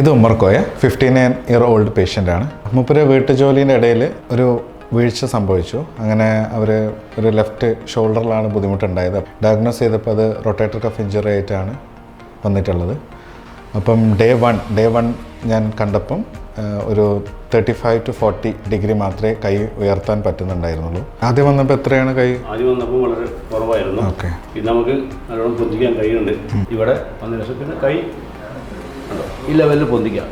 ഇത് ഉമ്മർക്കോയ 59-year-old പേഷ്യൻ്റാണ്. മൂപ്പര് വീട്ടുജോലിൻ്റെ ഇടയിൽ ഒരു വീഴ്ച സംഭവിച്ചു. അങ്ങനെ അവർ ഒരു ലെഫ്റ്റ് ഷോൾഡറിലാണ് ബുദ്ധിമുട്ടുണ്ടായത്. ഡയഗ്നോസ് ചെയ്തപ്പോൾ അത് റൊട്ടേറ്റർ കഫ് ഇഞ്ചറി ആയിട്ടാണ് വന്നിട്ടുള്ളത്. അപ്പം ഡേ വൺ ഞാൻ കണ്ടപ്പം ഒരു 35 to 40 ഡിഗ്രി മാത്രമേ കൈ ഉയർത്താൻ പറ്റുന്നുണ്ടായിരുന്നുള്ളൂ. ആദ്യം വന്നപ്പോൾ എത്രയാണ് കൈ? ആദ്യം വന്നപ്പോൾ വളരെ കുറവായിരുന്നു. ഓക്കെ. പിന്നെ നമുക്ക് നല്ലോണം പൊന്തിക്കാൻ കഴിയുന്നുണ്ട്. ഇവിടെ വന്ന ശേഷം പിന്നെ കൈ ഈ ലെവലിൽ പൊന്തിക്കാം.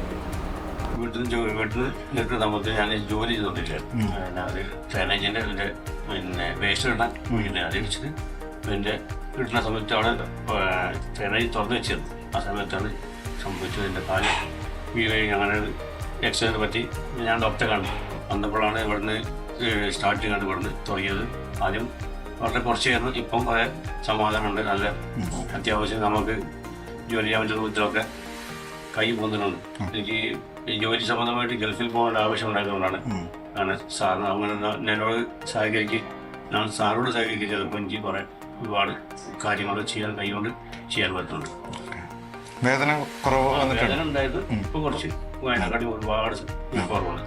വീട്ടിൽ നിന്നിട്ട് നമുക്ക് ഞാൻ ജോലി ചെയ്തുകൊണ്ടിരിക്കുകയായിരുന്നു. പിന്നെ അത് ഡ്രൈനേജിൻ്റെ പിന്നെ വേസ്റ്റ് ഇടാൻ പിന്നെ അത് വെച്ചിട്ട് പിന്നെ കിട്ടുന്ന സമയത്ത് അവിടെ ഡ്രൈനേജ് തുറന്നു വെച്ചിരുന്നു. ആ സമയത്താണ് സംഭവിച്ചത്. എൻ്റെ കാല് അങ്ങനെ ആക്സിഡൻറ്റ് പറ്റി ഞാൻ ഡോക്ടറെ കണ്ടു. വന്നപ്പോഴാണ് ഇവിടുന്ന് സ്റ്റാർട്ടിങ് ആണ് ഇവിടുന്ന് തുടങ്ങിയത്. ആദ്യം വളരെ കുറച്ചായിരുന്നു. ഇപ്പം കുറേ സമാധാനമുണ്ട്. നല്ല അത്യാവശ്യം നമുക്ക് ജോലി ചെയ്യാൻ പറ്റുന്ന വിധത്തിലൊക്കെ കൈ പോകുന്നുണ്ട്. എനിക്ക് ഈ ജോലി സംബന്ധമായിട്ട് ഗൾഫിൽ പോകേണ്ട ആവശ്യമുണ്ടായതുകൊണ്ടാണ് സാറിന് അങ്ങനെ എന്നോട് ഞാൻ സാറോട് സഹകരിക്കുക ചെയ്തപ്പോൾ എനിക്ക് കുറേ ഒരുപാട് കാര്യങ്ങൾ കൈകൊണ്ട് ചെയ്യാൻ പറ്റുന്നുണ്ട്. വേദന കുറവ് വേദന ഉണ്ടായത് ഇപ്പോൾ കുറച്ച് വയനാട്ടിൽ ഒരുപാട് കുറവാണ്.